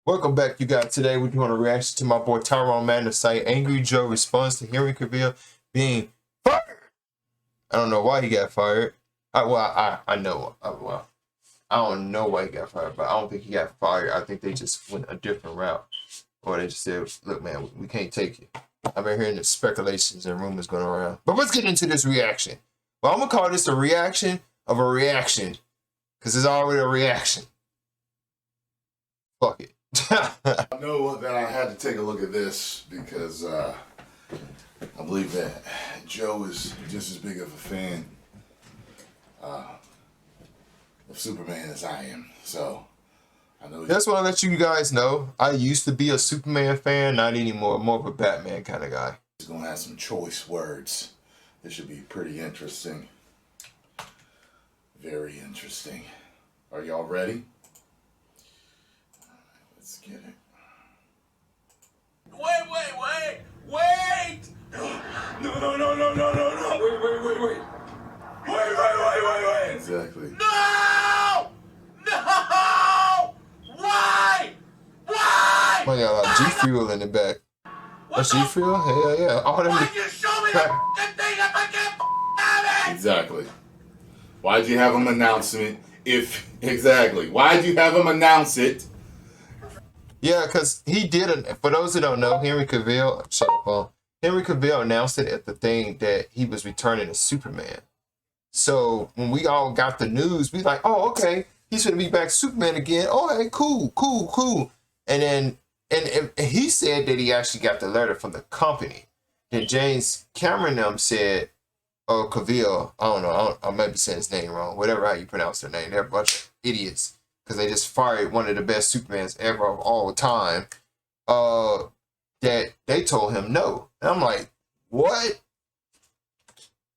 Welcome back, you guys. Today we're doing a reaction to my boy Tyrone Madden's site. Angry Joe responds to Henry Cavill being fired. I don't know why he got fired. I know. Well, I don't know why he got fired, but I don't think he got fired. I think they just went a different route, or they just said, "Look, man, we can't take it." I've been hearing the speculations and rumors going around. But let's get into this reaction. Well, I'm gonna call this a reaction of a reaction, because it's already a reaction. Fuck it. I know that I had to take a look at this because I believe that Joe is just as big of a fan of Superman as I am. So I know. That's what I let you guys know. I used to be a Superman fan, not anymore. More of a Batman kind of guy. He's gonna have some choice words. This should be pretty interesting. Very interesting. Are y'all ready? Let's get it. Wait! No! Wait! Exactly. No! Why? Oh yeah, like G Fuel in the back. What's G Fuel? Yeah. All them. Why'd you show me the thing if I can't have it? Exactly. Why'd you have him announce it? Why'd you have him announce it? Yeah, because he didn't. For those who don't know, Henry Cavill, Henry Cavill announced it at the thing that he was returning as Superman. So when we all got the news, we like, oh, okay, he's gonna be back Superman again. Oh, hey, cool. And then and he said that he actually got the letter from the company. Then James Cameron said, oh, Cavill, I don't know, I might be saying his name wrong, whatever how you pronounce their name. They're a bunch of idiots. Because they just fired one of the best Supermans ever of all time, that they told him no. And I'm like, what?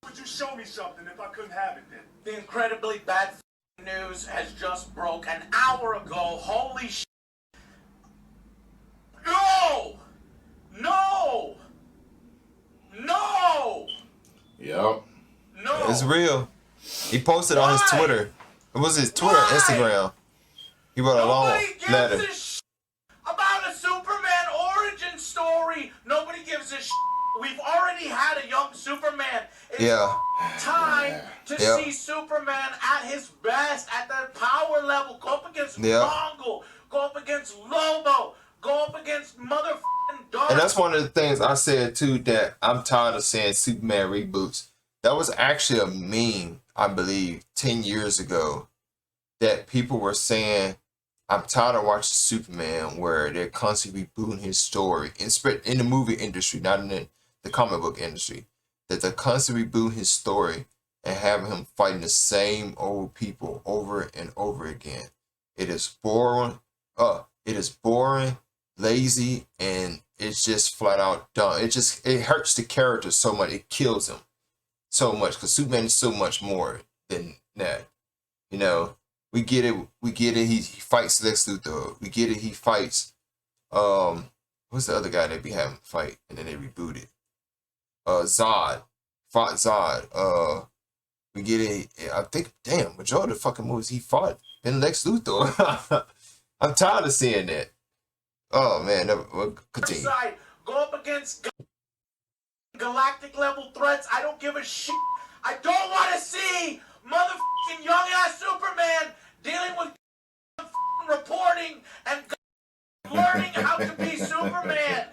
Would you show me something if I couldn't have it then? The incredibly bad news has just broke an hour ago. Holy shit. No! Yep. No! It's real. He posted on his Twitter. It was his Twitter, Instagram. He wrote a long letter. Nobody gives a shit about a Superman origin story. Nobody gives a shit. We've already had a young Superman. It's time to see Superman at his best, at the power level. Go up against Mongol. Go up against Lobo. Go up against motherfucking Dark. And that's one of the things I said too, that I'm tired of seeing Superman reboots. That was actually a meme, I believe, 10 years ago, that people were saying, I'm tired of watching Superman where they're constantly rebooting his story in the movie industry, not in the comic book industry, that they're constantly rebooting his story and having him fighting the same old people over and over again. It is boring. Lazy, and it's just flat out dumb. It hurts the character so much. It kills him so much, because Superman is so much more than that. You know, we get it. He fights Lex Luthor. We get it. He fights what's the other guy they be having fight and then they rebooted? Zod. Fought Zod. We get it. I think, damn, majority of the fucking movies he fought been Lex Luthor. I'm tired of seeing that. Oh man, we'll continue. Go up against galactic level threats. I don't give a shit. I don't want to see motherfucking young ass Superman dealing with reporting and learning how to be Superman.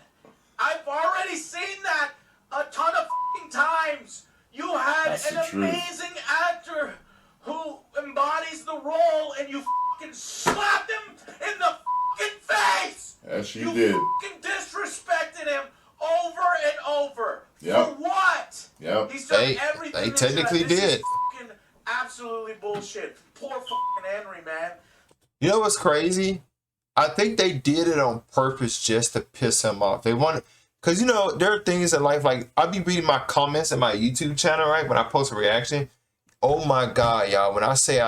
I've already seen that a ton of times. You had an amazing actor who embodies the role, and you slapped him in the face. Yes, you did. You Disrespected him over and over. Yep. For what? Yep. He's done everything. They technically did. Absolutely bullshit. Poor fucking Henry, man. You know what's crazy? I think they did it on purpose just to piss him off. They wanted, because you know, there are things in life, like I'll be reading my comments in my YouTube channel, right? When I post a reaction. Oh my God, y'all. When I say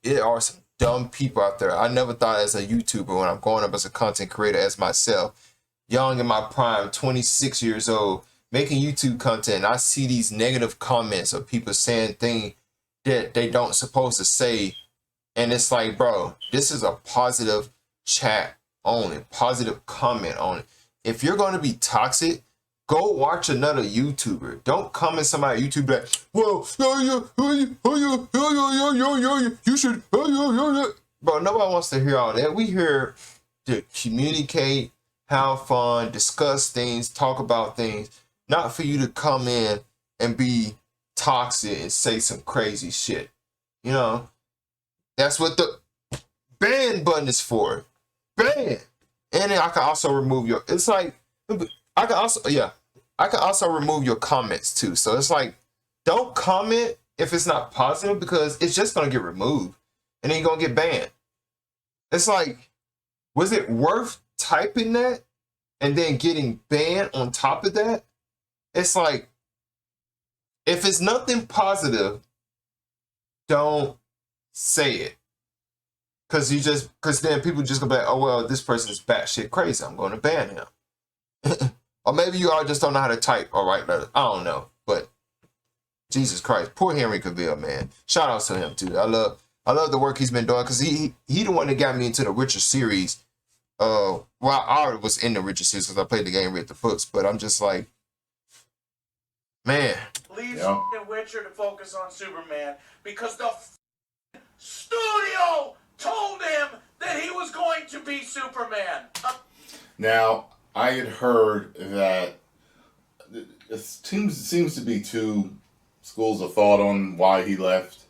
there are some dumb people out there. I never thought as a YouTuber, when I'm growing up as a content creator as myself, young in my prime, 26 years old, making YouTube content, I see these negative comments of people saying things that they don't supposed to say. And it's like, bro, this is a positive chat on it, positive comment on it. If you're going to be toxic, go watch another YouTuber. Don't comment somebody on YouTube like, well, you should, bro, nobody wants to hear all that. We here to communicate, have fun, discuss things, talk about things, not for you to come in and be toxic and say some crazy shit. You know, that's what the ban button is for. Ban. And then I can also remove your, it's like, I can also remove your comments too. So it's like, don't comment if it's not positive because it's just going to get removed and then you're going to get banned. It's like, was it worth typing that and then getting banned on top of that? It's like, if it's nothing positive, don't say it. Because then people just gonna be like, oh, well, this person's batshit crazy. I'm going to ban him. Or maybe you all just don't know how to type or write letters. I don't know. But Jesus Christ, poor Henry Cavill, man. Shout out to him too. I love the work he's been doing because he the one that got me into the Witcher series. Well, I already was in the Witcher series because I played the game, read the books. But I'm just like, man. Leaves Witcher to focus on Superman because the studio told him that he was going to be Superman. Now, I had heard that it seems to be two schools of thought on why he left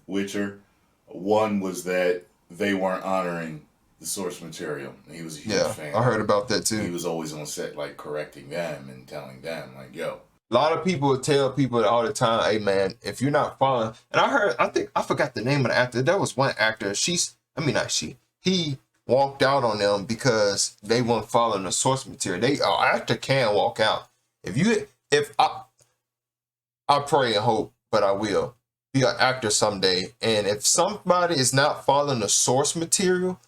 Witcher. One was that they weren't honoring the source material. He was a huge fan. I heard about that too. He was always on set, like, correcting them and telling them, like, yo. A lot of people tell people all the time, hey man, if you're not following, and I forgot the name of the actor. There was one actor, he walked out on them because they weren't following the source material. Actor can walk out. If I pray and hope, but I will be an actor someday. And if somebody is not following the source material,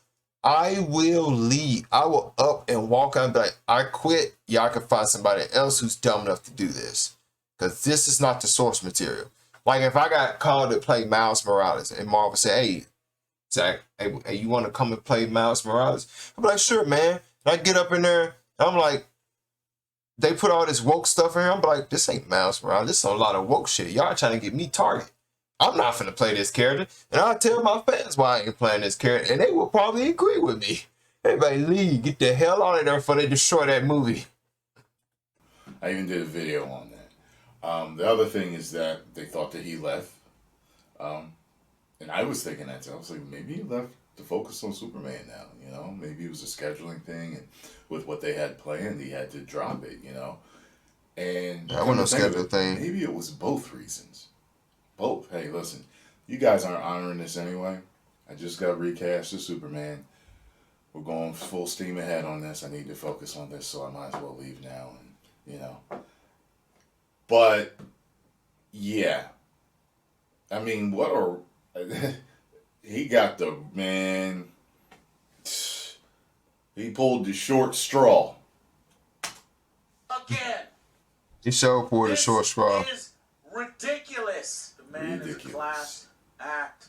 I will leave. I will up and walk out and be like, I quit. Y'all can find somebody else who's dumb enough to do this. Because this is not the source material. Like if I got called to play Miles Morales and Marvel said, hey, Zach, hey, you want to come and play Miles Morales? I'm like, sure, man. And I get up in there, and I'm like, they put all this woke stuff in here. I'm like, this ain't Miles Morales. This is a lot of woke shit. Y'all trying to get me targeted. I'm not finna play this character. And I'll tell my fans why I ain't playing this character. And they will probably agree with me. Everybody leave. Get the hell out of there before they destroy that movie. I even did a video on that. The other thing is that they thought that he left. And I was thinking that too. I was like, maybe he left to focus on Superman now, you know? Maybe it was a scheduling thing, and with what they had planned, he had to drop it, you know? And that wasn't a schedule thing. Maybe it was both reasons. Both. Hey, listen, you guys aren't honoring this anyway. I just got recast as Superman. We're going full steam ahead on this. I need to focus on this, so I might as well leave now, and, you know. But, yeah. I mean, he got the, man, he pulled the short straw. Again. He showed for the short straw. This is ridiculous. The man is a class act.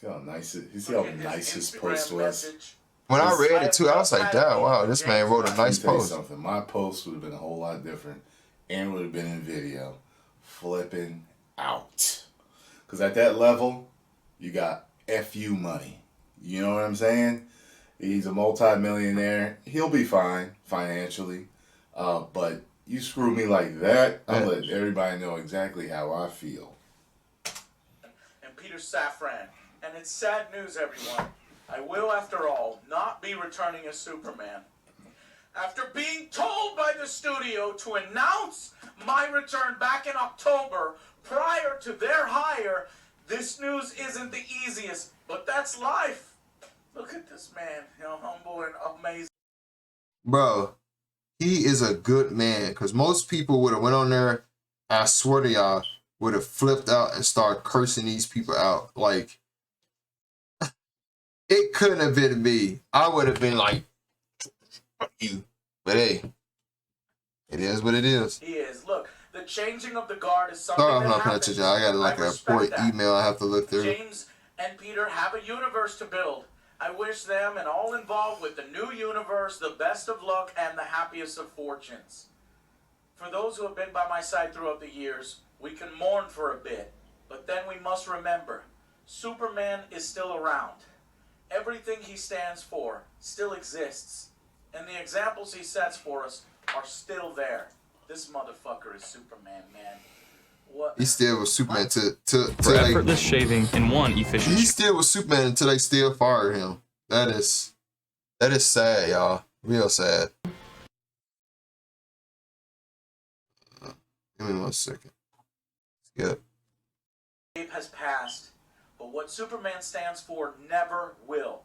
See how nice his post was? When I read it too, I was like, damn, wow, this man wrote a nice post. Something. My post would have been a whole lot different and would have been in video. Flipping out. Because at that level, you got FU money. You know what I'm saying? He's a multi-millionaire. He'll be fine financially. But you screw me like that, I'll let everybody know exactly how I feel. And Peter Safran. And it's sad news, everyone. I will, after all, not be returning as Superman. After being told by the studio to announce my return back in October prior to their hire, this news isn't the easiest, but that's life. Look at this man, humble and amazing. Bro, he is a good man, because most people would have went on there, I swear to y'all, would have flipped out and started cursing these people out. Like, it couldn't have been me. I would have been like, fuck you. But hey, it is what it is. He is. Look, the changing of the guard is something I'm that not happens. I got like a important email I have to look through. James and Peter have a universe to build. I wish them and all involved with the new universe the best of luck and the happiest of fortunes. For those who have been by my side throughout the years, we can mourn for a bit, but then we must remember, Superman is still around. Everything he stands for still exists, and the examples he sets for us are still there. This motherfucker is Superman, man. What? He still was Superman till For effortless shaving in one efficient. he still was Superman until they still fired him. That is sad, y'all. Real sad. Give me 1 second. Yep. Has passed, but what Superman stands for never will.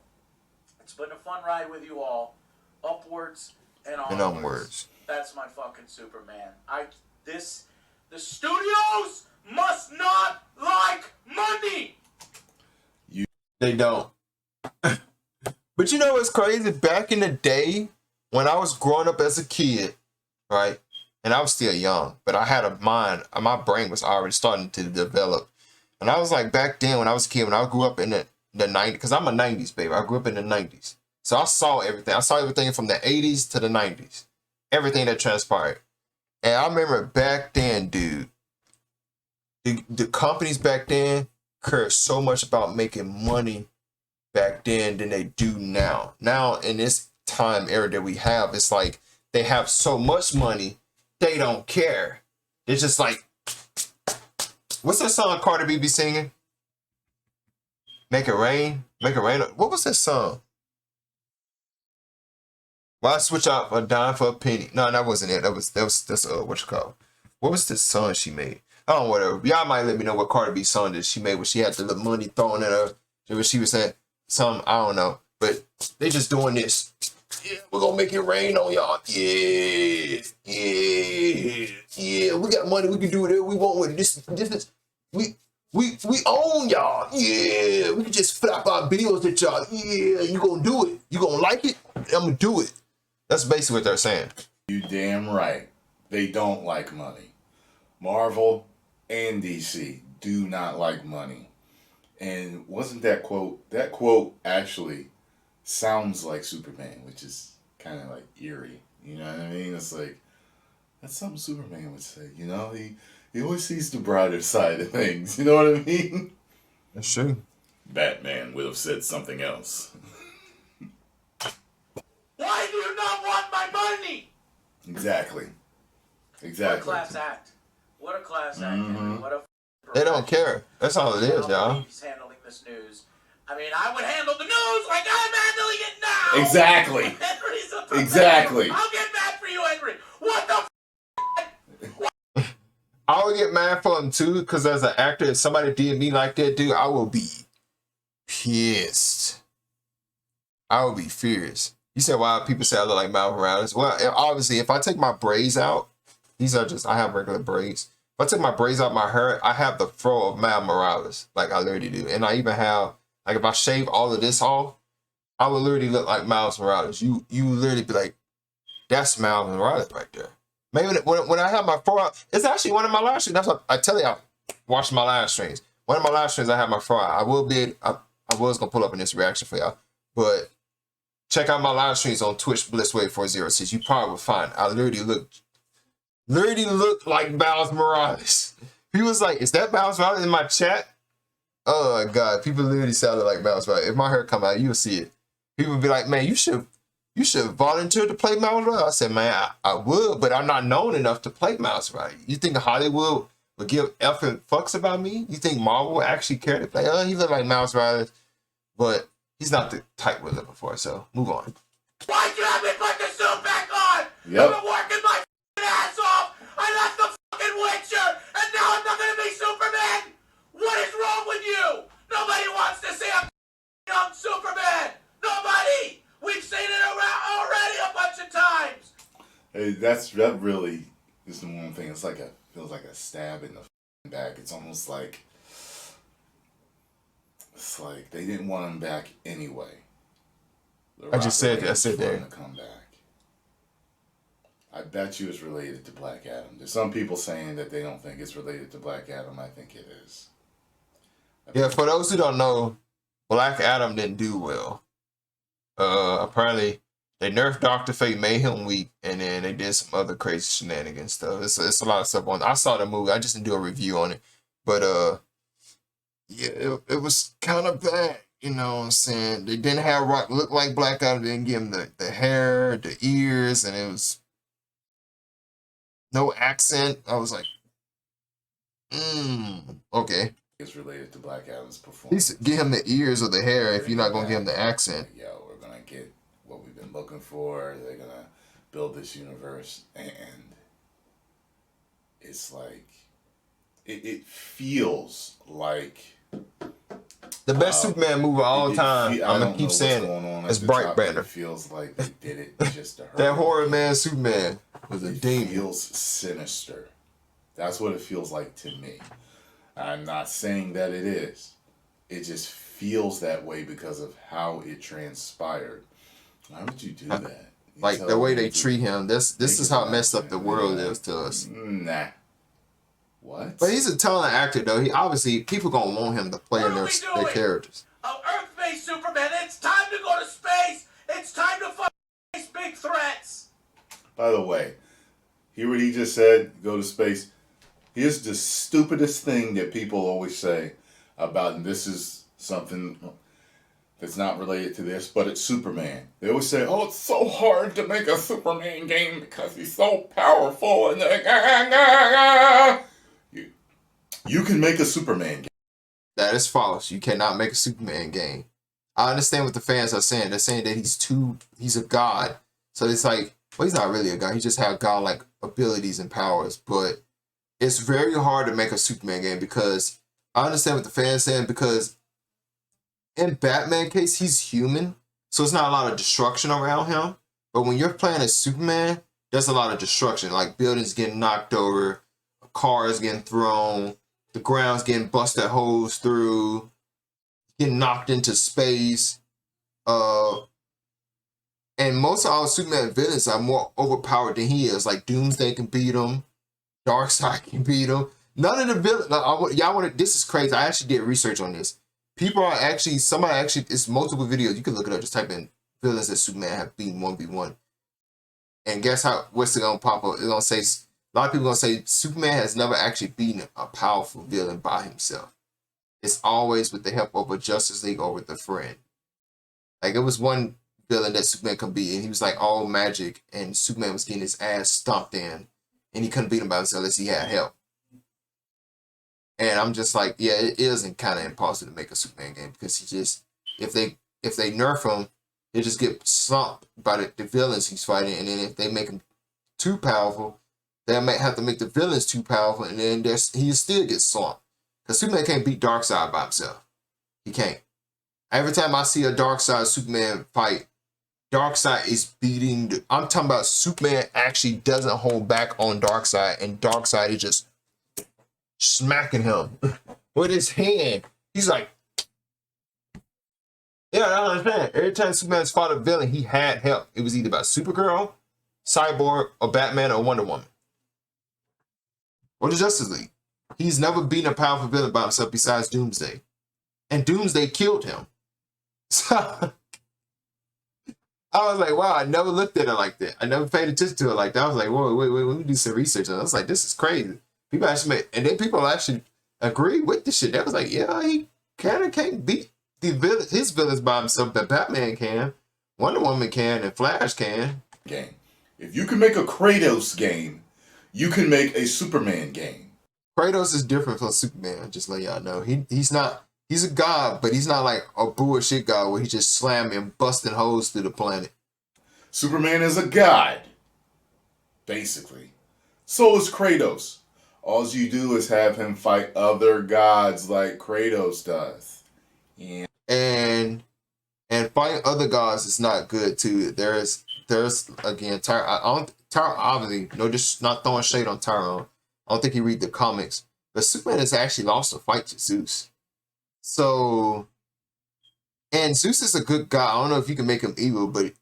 It's been a fun ride with you all, upwards and onwards. That's my fucking Superman. The studios must not like money. They don't. But you know what's crazy? Back in the day, when I was growing up as a kid, right? And I was still young, but I had a mind, my brain was already starting to develop. And I was like, back then when I was a kid, when I grew up in the 90s, because I'm a 90s baby. I grew up in the 90s. So I saw everything. I saw everything from the 80s to the 90s. Everything that transpired. And I remember back then, dude, the companies back then cared so much about making money back then than they do now. Now, in this time era that we have, it's like they have so much money, they don't care. It's just like, what's that song Cardi B be singing? Make it rain? Make it rain? What was that song? Why switch out a dime for a penny? No, that wasn't it. That's what you call. What was this song she made? I don't know, whatever. Y'all might let me know what Cardi B song that she made where she had the money thrown at her. Where she was saying some, I don't know. But they just doing this. Yeah, we're gonna make it rain on y'all. Yeah. We got money. We can do whatever we want with it. This is we own y'all. Yeah, we can just flap our bills at y'all. Yeah, you gonna do it. You gonna like it? I'm gonna do it. That's basically what they're saying. You damn right. They don't like money. Marvel and DC do not like money. And wasn't that quote? That quote actually sounds like Superman, which is kind of like eerie. You know what I mean? It's like, that's something Superman would say. You know, he always sees the brighter side of things. You know what I mean? That's true. Batman would have said something else. Why do you not want my money? Exactly. What a class act. What a class act. Mm-hmm. What a They don't care. That's all it is, y'all. He's handling this news. I mean, I would handle the news like I'm handling it now. Exactly. Henry's a Exactly. I'll get mad for you, Henry. What the I would get mad for him too, because as an actor, if somebody did me like that, dude, I will be pissed. I would be furious. You said why people say I look like Miles Morales? Well, obviously, if I take my braids out, these are just, I have regular braids. If I take my braids out my hair, I have the fro of Miles Morales, like I literally do. And I even have, like if I shave all of this off, I would literally look like Miles Morales. You literally be like, that's Miles Morales right there. Maybe when I have my fro out, it's actually one of my live streams. That's what I tell you, I watch my live streams. One of my live streams, I have my fro out. I was going to pull up in this reaction for y'all, but check out my live streams on Twitch, BlissWave406. You probably will find I literally look like Miles Morales. He was like, is that Miles Morales in my chat? Oh my God. People literally sounded like Miles Morales. If my hair come out, you'll see it. People would be like, man, you should volunteer to play Miles Morales. I said, man, I would, but I'm not known enough to play Miles Morales. You think Hollywood would give effing fucks about me? You think Marvel would actually care to play? Oh, he look like Miles Morales, but he's not the type we're looking for, so move on. Why'd you have me put the suit back on? Yep. I've been working my ass off. I left the fucking Witcher, and now I'm not gonna be Superman. What is wrong with you? Nobody wants to see a young Superman. Nobody. We've seen it around already a bunch of times. Hey, that really is the one thing. It's like feels like a stab in the back. It's almost like they didn't want him back anyway. I just said that. I said that. that. To come back. I bet you it's related to Black Adam. There's some people saying that they don't think it's related to Black Adam. I think it is. Yeah, for those who don't know, Black Adam didn't do well. Apparently they nerfed Dr. Fate, made him weak, and then they did some other crazy shenanigans stuff. It's a lot of stuff on. I saw the movie. I just didn't do a review on it, but yeah, it was kind of bad. You know what I'm saying? They didn't have Rock look like Black Adam. They didn't give him the hair, the ears, and it was no accent. I was like, okay. It's related to Black Adam's performance. Give him the ears or the hair if you're not gonna give him the accent. Yo, we're gonna get what we've been looking for. They're gonna build this universe, and it's like it feels like the best Superman movie of all time. I'm gonna keep saying it. It's Bright Banner. It feels like they did it just to hurt that horror man Superman was a demon. It feels sinister. That's what it feels like to me. I'm not saying that it is. It just feels that way because of how it transpired. Why would you do that? Like the way they treat him. This is how messed up the world is to us. Nah. What? But he's a talented actor though. He obviously people gonna want him to play in their characters. Oh, Earth-based Superman, it's time to go to space. It's time to face big threats. By the way, hear what he just said? Go to space. Here's the stupidest thing that people always say about, and this is something that's not related to this, but it's Superman. They always say, oh, it's so hard to make a Superman game because he's so powerful. And you can make a Superman game. That is false. You cannot make a Superman game. I understand what the fans are saying. They're saying that he's a god. So it's like, well, he's not really a god. He just has godlike abilities and powers, but it's very hard to make a Superman game because I understand what the fans saying because in Batman case, he's human. So it's not a lot of destruction around him. But when you're playing as Superman, there's a lot of destruction. Like buildings getting knocked over, cars getting thrown, the ground's getting busted holes through, getting knocked into space. And most of our Superman villains are more overpowered than he is. Like Doomsday can beat him. Darkseid can beat him. None of the villains. Y'all want to? This is crazy. I actually did research on this. People are actually. Somebody actually. It's multiple videos. You can look it up. Just type in villains that Superman have beaten 1v1. And guess how? What's it gonna pop up? It's gonna say. A lot of people gonna say Superman has never actually beaten a powerful villain by himself. It's always with the help of a Justice League or with a friend. Like it was one villain that Superman could beat, and he was like all magic, and Superman was getting his ass stomped in. And he couldn't beat him by himself unless he had help. And I'm just like, yeah, it isn't kind of impossible to make a Superman game because he just, if they nerf him, they just get slumped by the villains he's fighting. And then if they make him too powerful, they might have to make the villains too powerful, and then he still gets slumped. Because Superman can't beat Darkseid by himself. He can't. Every time I see a Darkseid Superman fight, Darkseid is beating. I'm talking about Superman actually doesn't hold back on Darkseid, and Darkseid is just smacking him with his hand. He's like, yeah, I don't understand. Every time Superman's fought a villain, he had help. It was either by Supergirl, Cyborg, or Batman, or Wonder Woman, or the Justice League. He's never beaten a powerful villain by himself besides Doomsday, and Doomsday killed him. So I was like, wow, I never looked at it like that. I never paid attention to it like that. I was like, whoa, wait, let me do some research. And I was like, this is crazy. People actually and then people actually agree with this shit. They was like, yeah, he kind of can't beat his villains by himself, but Batman can, Wonder Woman can, and Flash can. Game. If you can make a Kratos game, you can make a Superman game. Kratos is different from Superman, just let y'all know. He's not. He's a god, but he's not like a bullshit god where he just slamming, busting holes through the planet. Superman is a god, basically. So is Kratos. All you do is have him fight other gods like Kratos does. Yeah. And fighting other gods is not good too. There's again, Tyrone obviously, no, just not throwing shade on Tyrone. I don't think he read the comics, but Superman has actually lost a fight to Zeus. So, and Zeus is a good guy. I don't know if you can make him evil, but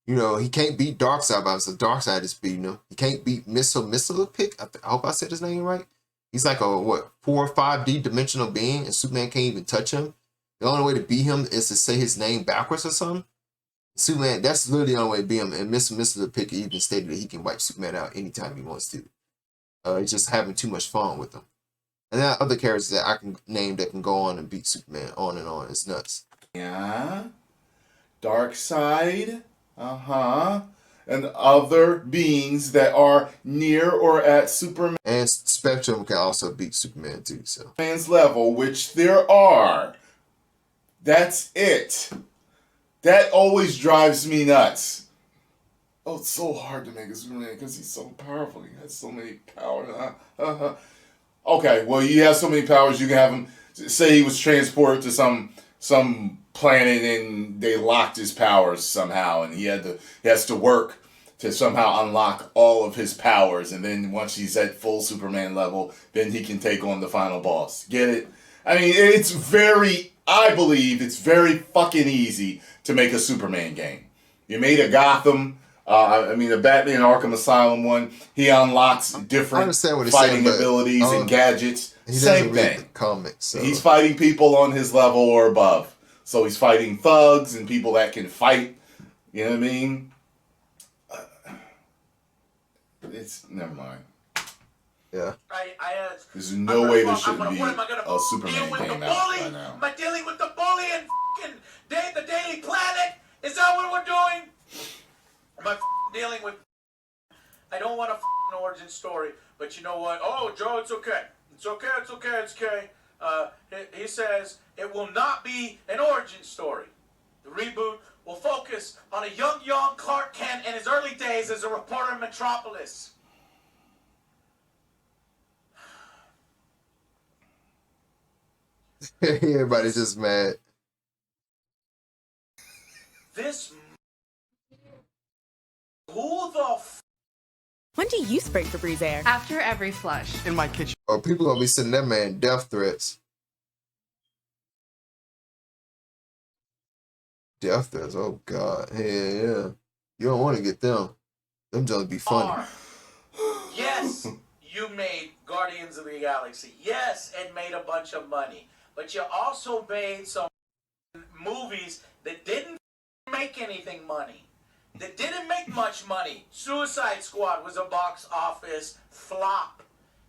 you know he can't beat Darkseid by himself. Darkseid is beating him. He can't beat Mistlepik. I hope I said his name right. He's like a 4 or 5D dimensional being, and Superman can't even touch him. The only way to beat him is to say his name backwards or something. Superman, that's literally the only way to beat him. And Mr. the Picker even stated that he can wipe Superman out anytime he wants to. He's just having too much fun with him. And there are other characters that I can name that can go on and beat Superman on and on. It's nuts. Yeah. Darkseid. And other beings that are near or at Superman's And Spectrum can also beat Superman too. So level, which there are. That's it. That always drives me nuts. Oh, it's so hard to make a Superman because he's so powerful. He has so many powers. Okay, well, you have so many powers, you can have him. Say he was transported to some planet and they locked his powers somehow, and he has to work to somehow unlock all of his powers, and then once he's at full Superman level, then he can take on the final boss. Get it? I mean, I believe it's very fucking easy to make a Superman game. You made a Gotham, the Batman Arkham Asylum one, he unlocks different fighting abilities and gadgets. Same thing. The comics, so. He's fighting people on his level or above. So he's fighting thugs and people that can fight. You know what I mean? Never mind. Yeah. There's no way there shouldn't be a Superman game out by now. Am I dealing with the bully and the Daily Planet? Is that what we're doing? Am I dealing with... I don't want a origin story, but you know what? Oh, Joe, it's okay. It's okay, it's okay, it's okay. He says it will not be an origin story. The reboot will focus on a young Clark Kent in his early days as a reporter in Metropolis. Everybody's just mad. Who the When do you spray Febreze air? After every flush. In my kitchen. Or people gonna be sending that man death threats. Death threats, oh God. Hey, yeah. You don't want to get them. Them just be funny. Yes, you made Guardians of the Galaxy. Yes, and made a bunch of money. But you also made some movies that didn't make anything money. That didn't make much money. Suicide Squad was a box office flop.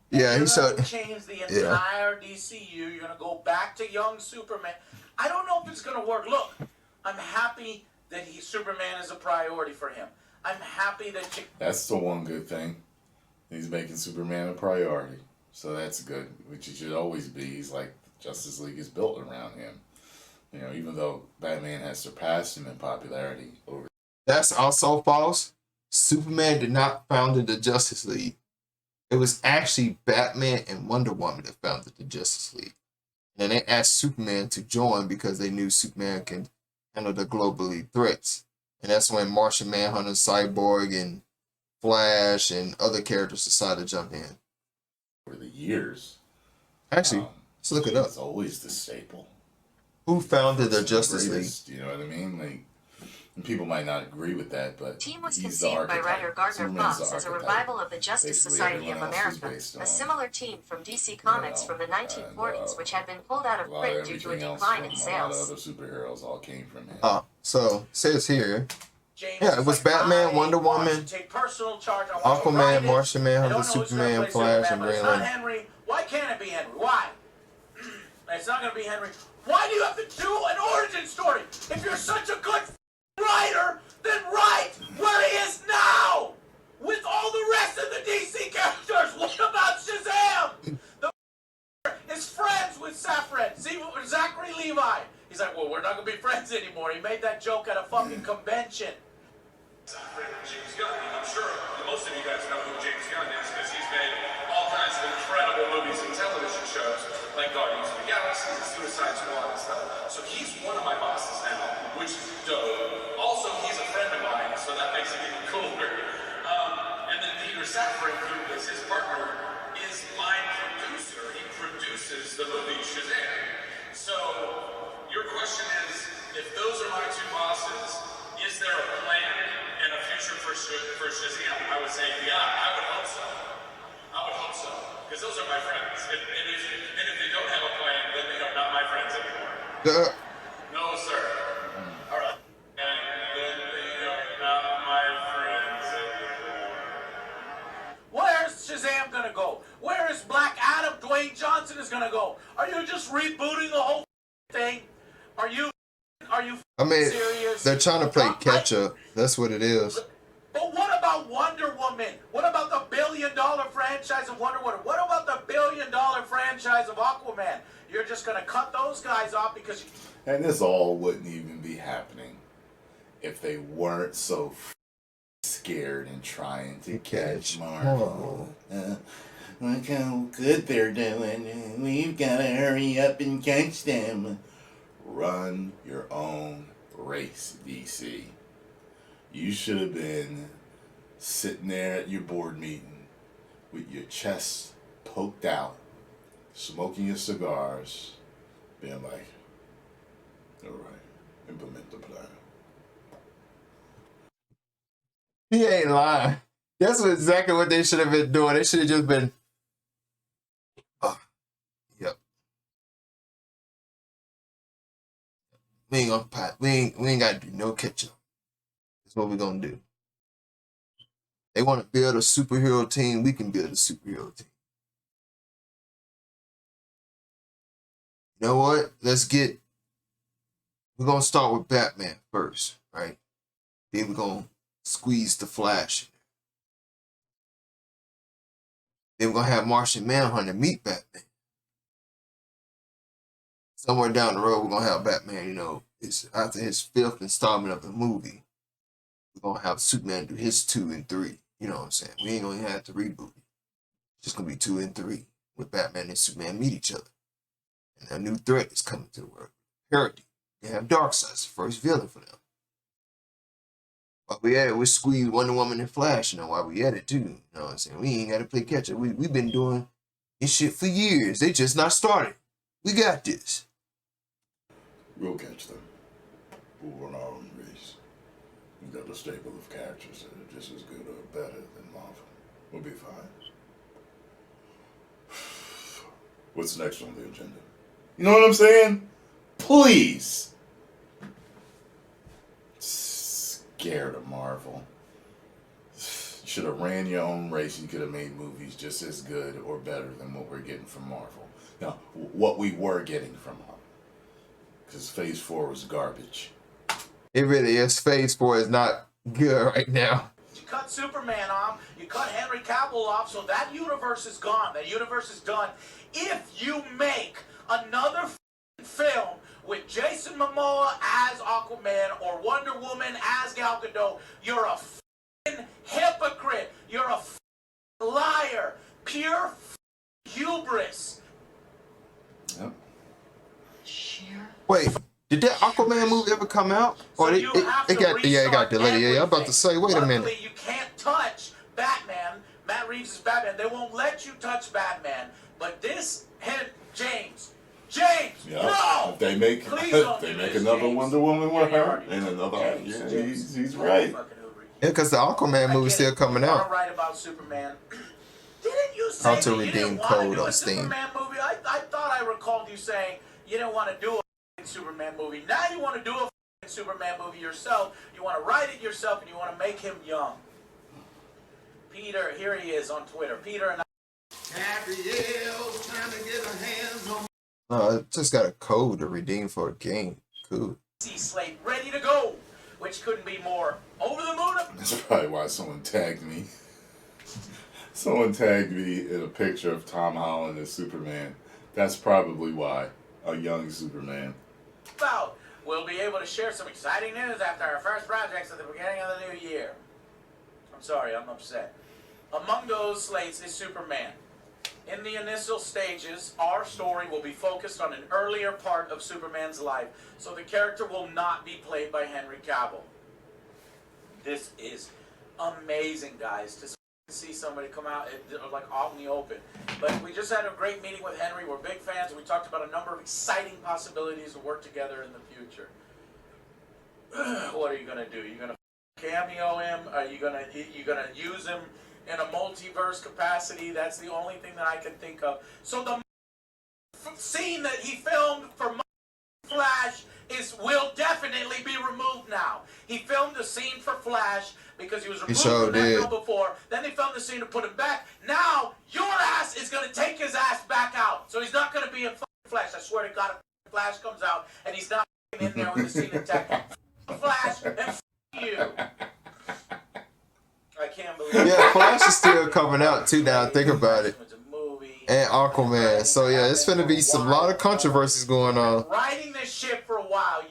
Yeah, he showed. Change the entire DCU. You're gonna go back to young Superman. I don't know if it's gonna work. Look, I'm happy that Superman is a priority for him. I'm happy that That's the one good thing. He's making Superman a priority, so that's good. Which it should always be. He's like Justice League is built around him. You know, even though Batman has surpassed him in popularity over. That's also false. Superman did not found the Justice League. It was actually Batman and Wonder Woman that founded the Justice League. And they asked Superman to join because they knew Superman can handle the globally threats. And that's when Martian Manhunter, Cyborg, and Flash, and other characters decided to jump in. For the years. Actually, let's look it up. It's always the staple. Who founded the Justice League? You know what I mean? Like, and people might not agree with that, but Team was conceived by writer Gardner Fox as a revival of the Justice Society of America, a similar team from DC Comics from the 1940s, which had been pulled out of print due to a decline in sales. A lot of other superheroes all came from him. So it says here. Yeah, it was Batman, Wonder Woman, Aquaman, Martian Manhunter, Superman, Flash, and Green Lantern. Henry. Why can't it be Henry? Why? It's not going to be Henry. Why do you have to do an origin story? If you're such a good writer, then write where he is now! With all the rest of the DC characters! What about Shazam? The is friends with Safran. Zachary Levi. He's like, well, we're not going to be friends anymore. He made that joke at a fucking convention. James Gunn. I'm sure most of you guys know who James Gunn is because he's made all kinds of incredible movies and television shows like Guardians of the Galaxy and Suicide Squad and stuff. So he's one of my bosses now, which is dope. Also, he's a friend of mine, so that makes it even cooler. And then Peter Safran, who is his partner, is my producer. He produces the movie Shazam. So your question is, if those are my two bosses, is there a plan and a future for Shazam? I would say, yeah, I would hope so. I would hope so. Because those are my friends. And if they don't have a plan, then they are not my friends anymore. No, sir. All right. And then rebooting the whole thing? Are you I mean, serious? they're trying to play catch up. That's what it is. But what about Wonder Woman? What about the billion-dollar franchise of Wonder Woman? What about the billion-dollar franchise of Aquaman? You're just going to cut those guys off because... And this all wouldn't even be happening if they weren't so scared and trying to catch Marvel. Look how good they're doing. We've got to hurry up and catch them. Run your own race, DC. You should have been sitting there at your board meeting with your chest poked out, smoking your cigars, being like, all right, implement the plan. He ain't lying. That's exactly what they should have been doing. They should have just been, yep. We ain't got to do no catch up. That's what we're gonna do. They want to build a superhero team. We can build a superhero team. You know what? We're gonna start with Batman first, right? Then we're gonna squeeze the Flash. Then we're gonna have Martian Manhunter meet Batman. Somewhere down the road, we're gonna have Batman, you know, after his 5th installment of the movie. We're gonna have Superman do his 2 and 3. You know what I'm saying? We ain't gonna have to reboot it. It's just gonna be 2 and 3 with Batman and Superman meet each other. And a new threat is coming to the world. Parody. They have Darkseid as the first villain for them. While we at it, we squeeze Wonder Woman and Flash, you know, while we at it too. You know what I'm saying? We ain't gotta play catch up. We've been doing this shit for years. They just not started. We got this. We'll catch them. We'll run our own race. We've got a stable of characters that are just as good or better than Marvel. We'll be fine. What's next on the agenda? You know what I'm saying? Please. Scared of Marvel. You should have ran your own race. You could have made movies just as good or better than what we're getting from Marvel. Now, what we were getting from Marvel. Because Phase 4 was garbage. It really is. Phase 4 is not good right now. You cut Superman off, you cut Henry Cavill off, so that universe is gone. That universe is done. If you make another film with Jason Momoa as Aquaman or Wonder Woman as Gal Gadot, you're a hypocrite. You're a liar. Pure hubris. Yep. Wait, did that Aquaman movie ever come out? So Or it got delayed. Yeah, I'm about to say, wait a minute. You can't touch Batman. Matt Reeves is Batman. They won't let you touch Batman. But this, James, Yeah. no! If they make another James. Wonder Woman with her Yeah, and another, James. he's right. Yeah, because the Aquaman movie still coming out. Right about Superman. Didn't you say How to that you redeem didn't want code to do on a Steam. Superman movie? I thought I recalled you saying you didn't want to do a Superman movie. Now you want to do a Superman movie yourself. You want to write it yourself, and you want to make him young. Peter, here he is on Twitter. Peter and Gabrielle trying to get her hands on. I just got a code to redeem for a game. Cool. slate ready to go, which couldn't be more over the moon. That's probably why someone tagged me. Someone tagged me in a picture of Tom Holland as Superman. That's probably why. A young Superman. About we'll be able to share some exciting news after our first projects at the beginning of the new year. I'm sorry, I'm upset. Among those slates is Superman. In the initial stages, our story will be focused on an earlier part of Superman's life, so the character will not be played by Henry Cavill. This is amazing, guys, to see somebody come out like out in the open. But we just had a great meeting with Henry. We're big fans. We talked about a number of exciting possibilities to work together in the future. What are you gonna do? You gonna cameo him? Are you gonna use him in a multiverse capacity? That's the only thing that I can think of. So the scene that he filmed for Flash will definitely be removed now. He filmed the scene for Flash because he was removed from that film before. Then they filmed the scene to put him back. Now your ass is going to take his ass back out. So he's not going to be in Flash. I swear to God, if Flash comes out and he's not in there with the scene attack, Flash and you. I can't believe it. Yeah, Flash is still coming out too now. Think about it. It's a movie. And Aquaman. So yeah, it's gonna be some lot of controversies going on. Riding this ship for a while,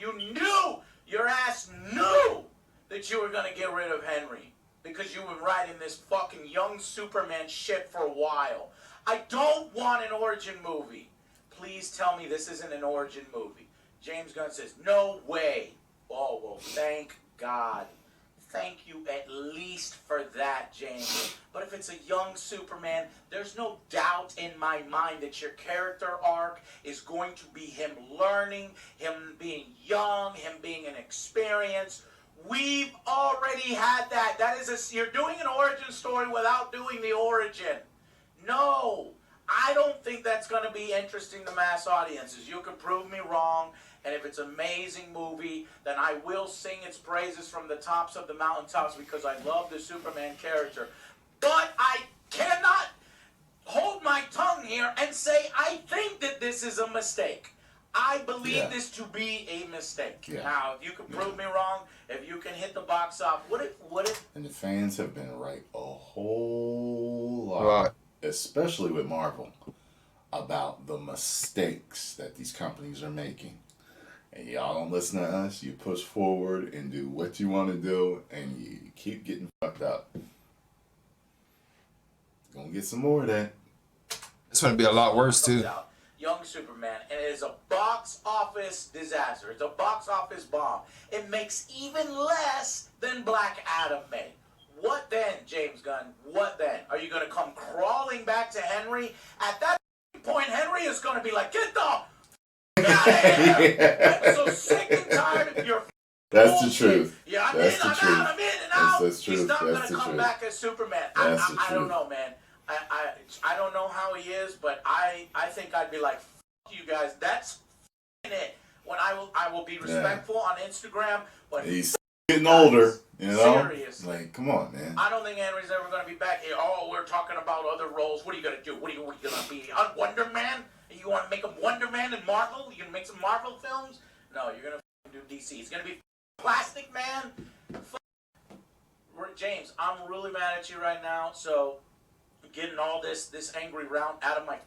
your ass knew that you were gonna get rid of Henry because you were riding this fucking young Superman ship for a while. I don't want an origin movie. Please tell me this isn't an origin movie. James Gunn says, no way. Oh, well, thank God. Thank you at least for that, James. But if it's a young Superman, there's no doubt in my mind that your character arc is going to be him learning, him being young, him being inexperienced. We've already had that. You're doing an origin story without doing the origin. No, I don't think that's going to be interesting to mass audiences. You can prove me wrong. And if it's an amazing movie, then I will sing its praises from the tops of the mountaintops because I love the Superman character. But I cannot hold my tongue here and say I think that this is a mistake. I believe this to be a mistake. Yeah. Now, if you can prove me wrong, if you can hit the box office, what if? And the fans have been right a whole lot, especially with Marvel, about the mistakes that these companies are making. And y'all don't listen to us. You push forward and do what you want to do, and you keep getting fucked up. Gonna get some more of that. It's gonna be a lot worse too. Young Superman, and it is a box office disaster. It's a box office bomb. It makes even less than Black Adam made. What then, James Gunn? What then? Are you gonna come crawling back to Henry? At that point, Henry is gonna be like, get the I'm so sick and tired of your That's bullshit. the truth. Yeah, I'm That's in, the I'm truth. out, I'm in and out. That's the He's truth. not That's going to the come truth. back as Superman. That's the I don't truth. know, man. I don't know how he is, but I think I'd be like, F you guys. That's it. When I will be respectful on Instagram. But he's getting older, you know? Seriously. Like, come on, man. I don't think Henry's ever going to be back here. Oh, we're talking about other roles. What are you going to do? What are you going to be? Wonder Man? You want to make him Wonder Man in Marvel? You going to make some Marvel films? No, you're going to do DC. It's going to be Plastic Man. James, I'm really mad at you right now. So, getting all this angry round out of my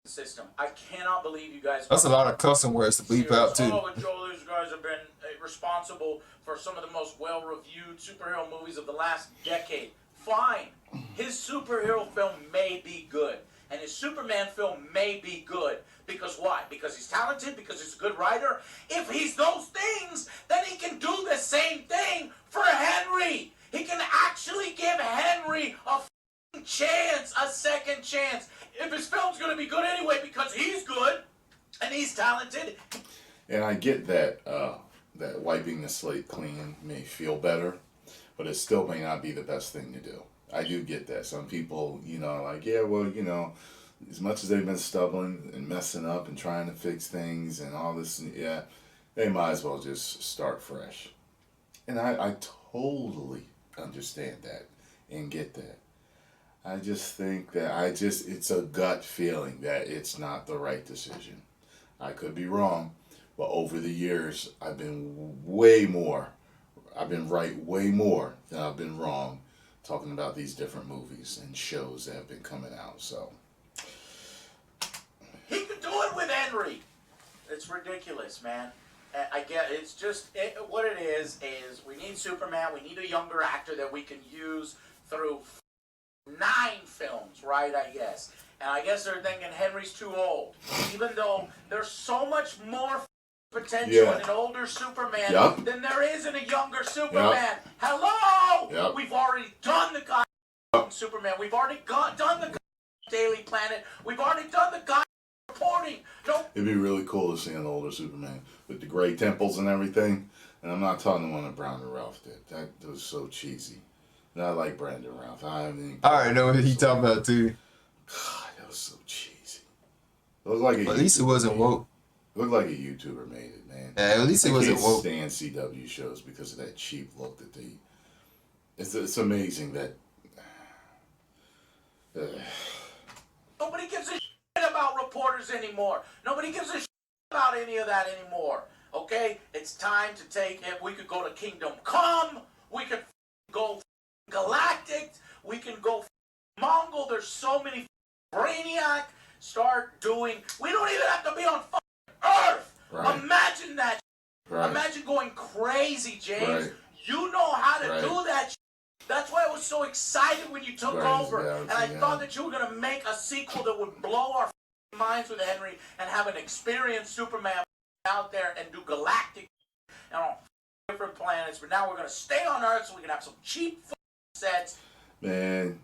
system. I cannot believe you guys. That's a lot of cussing words to bleep out too. Oh, Joel, these guys have been responsible for some of the most well-reviewed superhero movies of the last decade. Fine. His superhero film may be good. And his Superman film may be good. Because why? Because he's talented? Because he's a good writer? If he's those things, then he can do the same thing for Henry. He can actually give Henry a chance, a second chance. If his film's going to be good anyway because he's good and he's talented. And I get that that wiping the slate clean may feel better, but it still may not be the best thing to do. I do get that. Some people, like, yeah, well, as much as they've been stubborn and messing up and trying to fix things and all this, yeah, they might as well just start fresh. And I totally understand that and get that. I just think that it's a gut feeling that it's not the right decision. I could be wrong, but over the years, I've been right way more than I've been wrong talking about these different movies and shows that have been coming out, so. He could do it with Henry. It's ridiculous, man. I get it's just what it is we need Superman. We need a younger actor that we can use through 9 films, right? I guess. And I guess they're thinking Henry's too old. Even though there's so much more potential in an older Superman than there is in a younger Superman. Hello! We've already done the guy Superman. We've already done the Daily Planet. We've already done the guy reporting. It'd be really cool to see an older Superman with the gray temples and everything. And I'm not talking the one that Brandon Ralph did. That was so cheesy. And I like Brandon Ralph. I already know what he talking about too. God, that was so cheesy. It looked like at least it wasn't woke. Looked like a YouTuber made it, man. Yeah, at least it wasn't woke. I can't stand CW shows because of that cheap look that they. It's amazing that. Nobody gives a shit about reporting. anymore. Nobody gives a shit about any of that anymore. Okay? It's time to take it. We could go to Kingdom Come. We could go Galactic. We can go Mongol. There's so many Brainiac. Start doing. We don't even have to be on Earth. Right. Imagine that. Right. Imagine going crazy, James. Right. You know how to Right. do that. That's why I was so excited when you took over. Yeah, And I thought that you were going to make a sequel that would blow our minds with Henry and have an experienced Superman out there and do galactic and on different planets. But now we're going to stay on Earth so we can have some cheap sets. Man,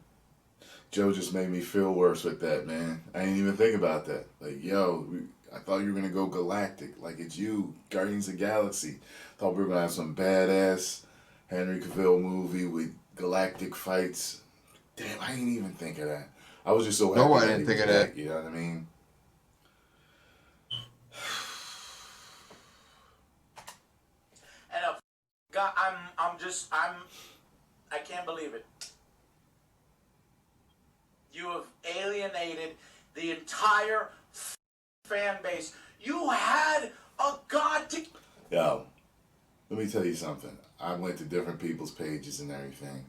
Joe just made me feel worse with that, man. I didn't even think about that. Like, yo, I thought you were going to go galactic. Like, it's you, Guardians of the Galaxy. Thought we were going to have some badass Henry Cavill movie with galactic fights. Damn, I didn't even think of that. I was just so happy. No, I didn't think of that. You know what I mean? And God, I can't believe it. You have alienated the entire fan base. You had a god to... Yo, let me tell you something. I went to different people's pages and everything.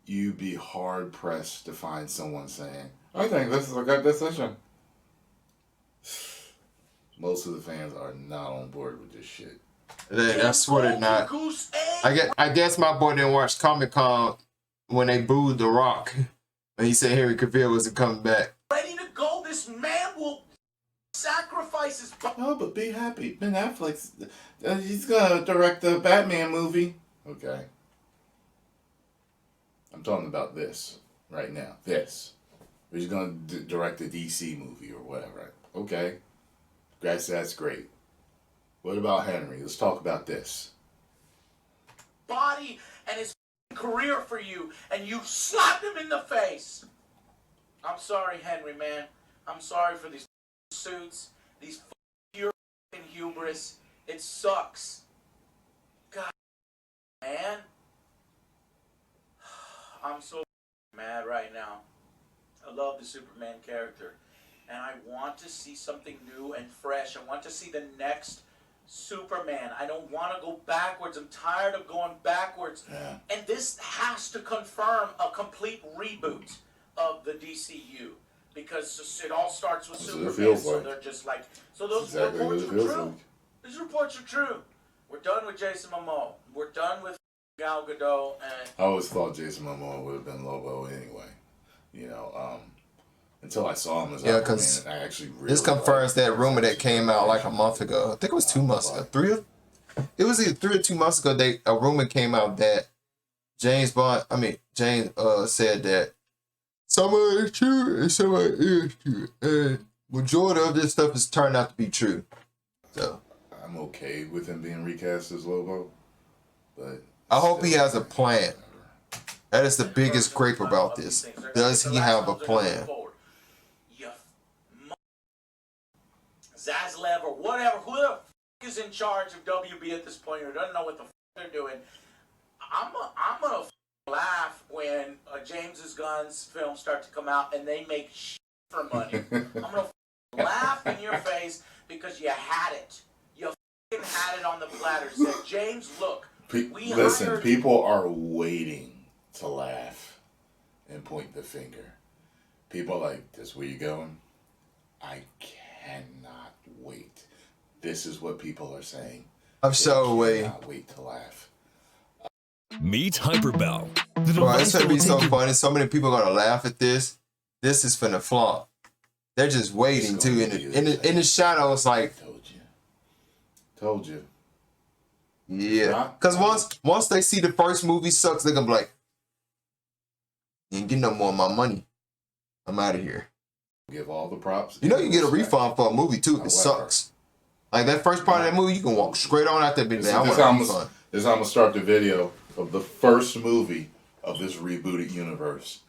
You'd be hard pressed to find someone saying, I think this is a good decision. Most of the fans are not on board with this shit. I swear they're not. I guess my boy didn't watch Comic-Con when they booed The Rock. And he said Henry Cavill wasn't coming back. Ready to go. This man will sacrifice his... Oh, but be happy. Ben Affleck's... he's going to direct the Batman movie. Okay. I'm talking about this right now. This. He's going to direct a DC movie or whatever. Okay. That's great. What about Henry? Let's talk about this. Body and his career for you, and you slapped him in the face. I'm sorry, Henry, man. I'm sorry for these suits, these pure hubris. It sucks. God, man. I'm so mad right now. I love the Superman character, and I want to see something new and fresh. I want to see the next Superman. I don't want to go backwards. I'm tired of going backwards. Yeah. And this has to confirm a complete reboot of the DCU. Because it all starts with Superman. So they're just like... So those reports are true. These reports are true. We're done with Jason Momoa. We're done with Gal Gadot. And I always thought Jason Momoa would have been Lobo anyway. You know, until I saw him as Aquaman, I actually really this confirms that rumor that came out like a month ago. I think it was 2 months ago. It was either 3 or 2 months ago. A rumor came out that James said that some of it is true and some of it is true, and majority of this stuff has turned out to be true. So I'm okay with him being recast as Lobo, but I hope he has a plan. That is the biggest gripe about this. Does he have a plan? Zaslav or whatever, who the is in charge of WB at this point or doesn't know what the they're doing, I'm gonna laugh when James's Gunn's films start to come out and they make shit for money. I'm gonna laugh in your face because you had it. You had it on the platter. Said, James, look, listen, people are waiting to laugh and point the finger. People are like, this where you going? I cannot wait. This is what people are saying. I'm so waiting. Cannot wait to laugh. Meet Hyperbell. Bro, it's gonna be so funny. So many people are gonna laugh at this. This is finna flop. They're just waiting too. In the shadows, like. Told you. Yeah. Because once they see the first movie sucks, they're gonna be like, you ain't getting no more of my money. I'm out of here. Give all the props. You know you get a refund for a movie too if it sucks. Like that first part of that movie, you can walk straight on out there. This is how I'm gonna start the video of the first movie of this rebooted universe.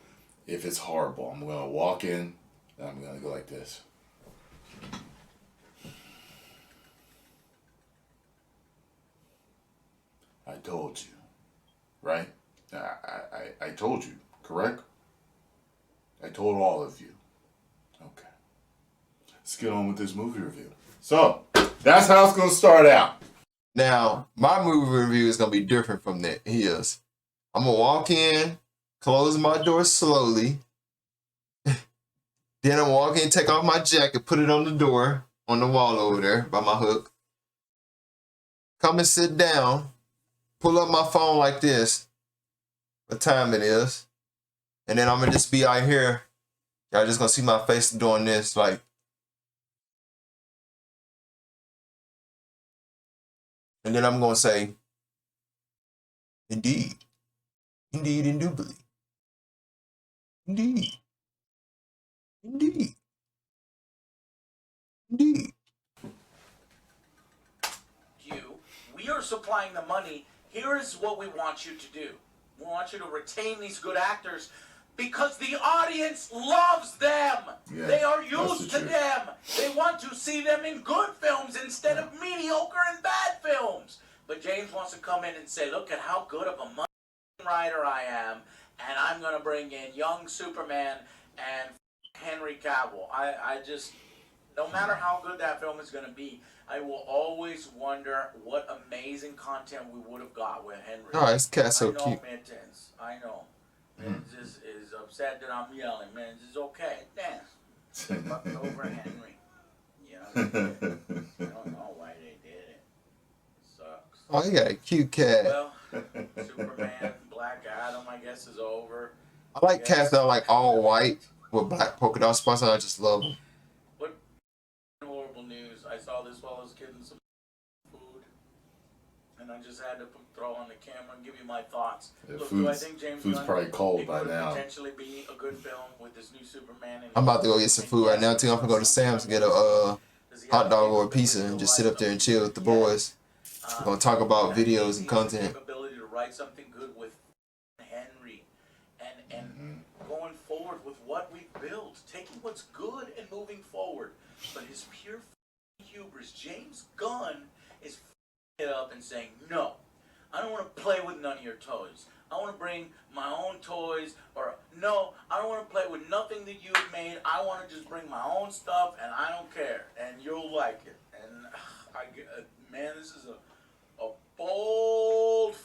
If it's horrible, I'm gonna walk in and I'm gonna go like this. I told you, right? I told you, correct? I told all of you. Okay. let's get on with this movie review. So, that's how it's going to start out. Now, my movie review is going to be different from that. His. I'm going to walk in, close my door slowly. Then I'm walking in, take off my jacket, put it on the door, on the wall over there by my hook. Come and sit down, pull up my phone like this, what time it is. And then I'm going to just be out here. Y'all just going to see my face doing this, like. And then I'm going to say, indeed, indeed, indubitably. Indeed. Indeed. Indeed. We are supplying the money. Here is what we want you to do. We want you to retain these good actors because the audience loves them. Yeah, they are used to them. They want to see them in good films instead of mediocre and bad films. But James wants to come in and say, look at how good of a writer I am, and I'm going to bring in young Superman and Henry Cavill. I just, no matter how good that film is going to be, I will always wonder what amazing content we would have got with Henry. Oh, this cat's so cute. cute. Mittens. I know. Mittens is upset that I'm yelling. Mittens is okay. Dance. Fucked over Henry. You know, I don't know why they did it. It sucks. Oh, you got a cute cat. Well, Superman, Black Adam, I guess, is over. I like cats that are like all white with black polka dot spots, and I just love them. What horrible news. I saw this while I was getting some food, and I just had to throw on the camera and give you my thoughts. Yeah, Look, do I think James food's Gunn probably cold by could now. potentially be a good film with this new Superman? And I'm about to go get some food right now, too. I'm gonna go to Sam's and get a hot dog or a pizza and just sit up there and chill with the boys. We're gonna talk about videos and content. Ability to write something good with Henry, and going forward with what we built, taking what's good and moving forward. But his pure hubris, James Gunn, is it up and saying, no, I don't want to play with none of your toys. I want to bring my own toys, or no, I don't want to play with nothing that you've made. I want to just bring my own stuff, and I don't care, and you'll like it. And man, this is a bold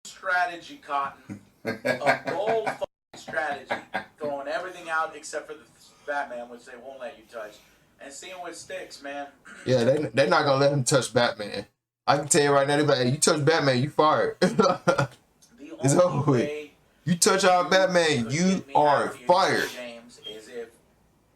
strategy, Cotton. A bold strategy, throwing everything out except for the Batman, which they won't let you touch, and seeing what sticks, man. Yeah, they're not gonna let him touch Batman. I can tell you right now, they're like, hey, you touch Batman, you fired. It's over with. You touch our Batman, you are fired. James, is if,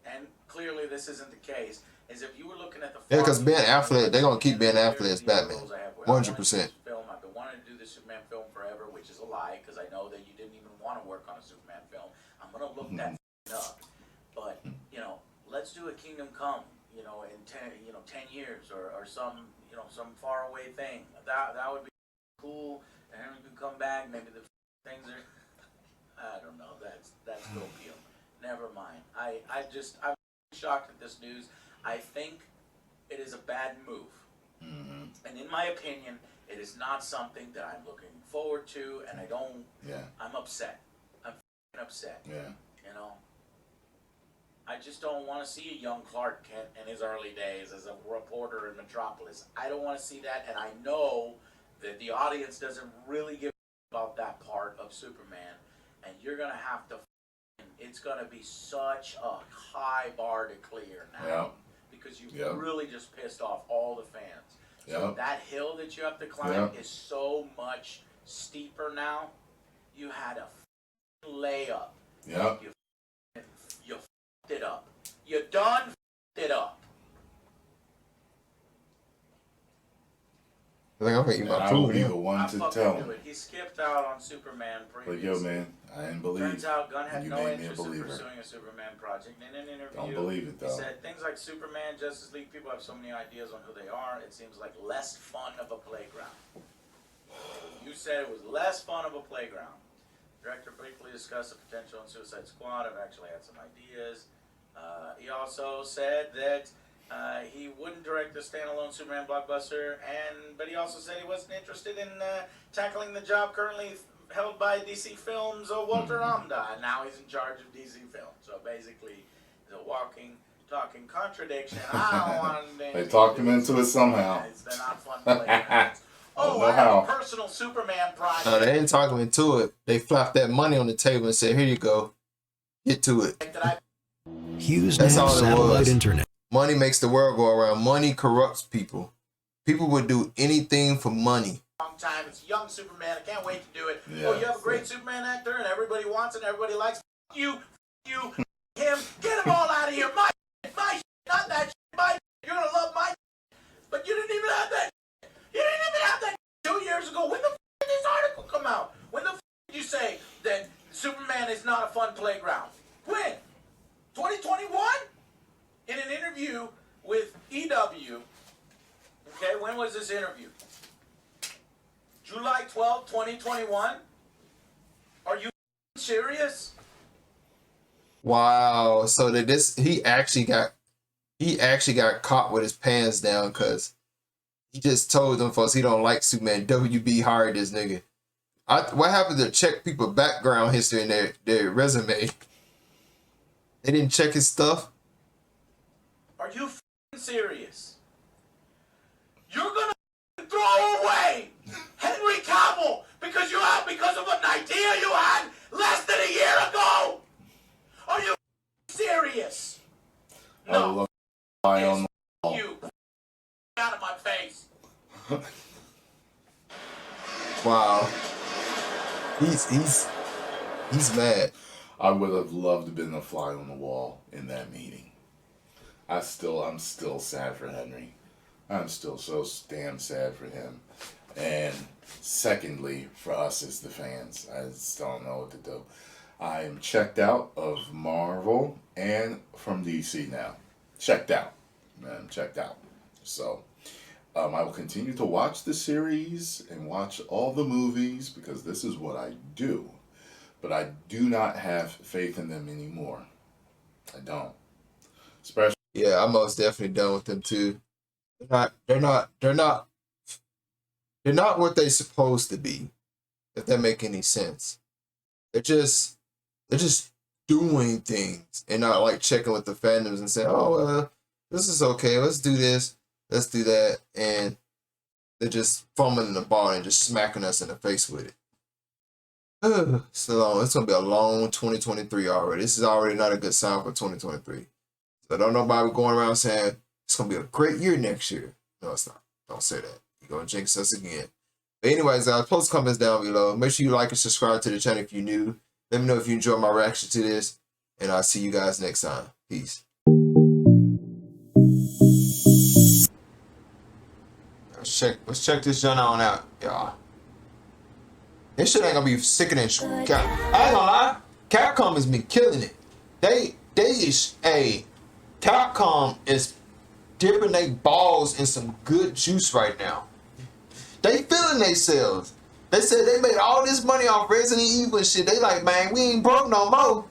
and clearly this isn't the case, is if you were looking at the Yeah, because Ben Affleck, they're gonna keep Ben Affleck as Batman, 100%. I've been wanting to do the Superman film forever, which is a lie, because I know that you didn't even want to work on a Superman film. I'm gonna look that up, but let's do a Kingdom Come, in 10 years or some, some faraway thing. That would be cool. And Henry can come back. Maybe the things are, I don't know. That's copium. Never mind. I'm shocked at this news. I think it is a bad move. And in my opinion, it is not something that I'm looking forward to, and I don't. Yeah. I'm upset. I'm upset. Yeah. I just don't want to see a young Clark Kent in his early days as a reporter in Metropolis. I don't want to see that, and I know that the audience doesn't really give a about that part of Superman, and you're gonna have to. It's gonna be such a high bar to clear now, because you really just pissed off all the fans. So that hill that you have to climb is so much steeper now. You had a layup. Yeah. You f***ed it up. You done f***ed it up. I think I'm gonna eat my I will food. be the one to tell him. He skipped out on Superman previously. But yo, man, I didn't believe. Turns out Gunn had you no made me a interest in believer. pursuing a Superman project. In an interview, Don't believe it, though. He said things like Superman, Justice League, people have so many ideas on who they are, it seems like less fun of a playground. You said it was less fun of a playground. Director briefly discussed the potential in Suicide Squad. I've actually had some ideas. He also said that he wouldn't direct a standalone Superman blockbuster, but he also said he wasn't interested in tackling the job currently held by DC Films' Walter Amda, and now he's in charge of DC Films. So basically, he's a walking, talking contradiction. I don't want to. They talked him into it somehow. They're not fun playgrounds. Oh, I have a personal Superman project. No, they ain't talking him into it. They flopped that money on the table and said, "Here you go, get to it." That's all it was. Internet. Money makes the world go around. Money corrupts people. People would do anything for money. Long time. It's young Superman. I can't wait to do it. Yeah, oh, you have a great Superman actor, and everybody wants it, and everybody likes it. You, him. Get them all out of here. My not that shit. My you're gonna love my but you didn't even have that. You didn't even have that 2 years ago. When the did this article come out? When the did you say that Superman is not a fun playground? When? 2021? In an interview with EW. Okay, when was this interview? July 12, 2021? Are you serious? Wow. So that he actually got caught with his pants down because he just told them folks he don't like Superman. WB hired this nigga. What happened to check people's background history and their resume? They didn't check his stuff. Are you serious? You're gonna throw away Henry Cavill because of an idea you had less than a year ago? Are you serious? No. On you out of my face. Wow. He's mad. I would have loved to have been a fly on the wall in that meeting. I'm still sad for Henry. I'm still so damn sad for him. And secondly, for us as the fans, I just don't know what to do. I am checked out of Marvel and from DC now. Checked out. I'm checked out. So I will continue to watch the series and watch all the movies because this is what I do. But I do not have faith in them anymore. I don't. Especially. Yeah, I'm most definitely done with them too. They're not what they're supposed to be, if that make any sense. They're just doing things and not like checking with the fandoms and saying, oh well, this is okay, let's do this, let's do that, and they're just fumbling the ball and just smacking us in the face with it. It's gonna be a long 2023 already. This is already not a good sign for 2023. So don't nobody going around saying it's gonna be a great year next year. No, it's not. Don't say that. You're gonna jinx us again. But anyways, guys, post comments down below. Make sure you like and subscribe to the channel if you're new. Let me know if you enjoyed my reaction to this, and I'll see you guys next time. Peace. Let's check this joint on out, y'all. This shit ain't gonna be sicker than I ain't gonna lie. Capcom has been killing it. Capcom is dipping their balls in some good juice right now. They feeling themselves. They said they made all this money off Resident Evil and shit. They like, man, we ain't broke no more.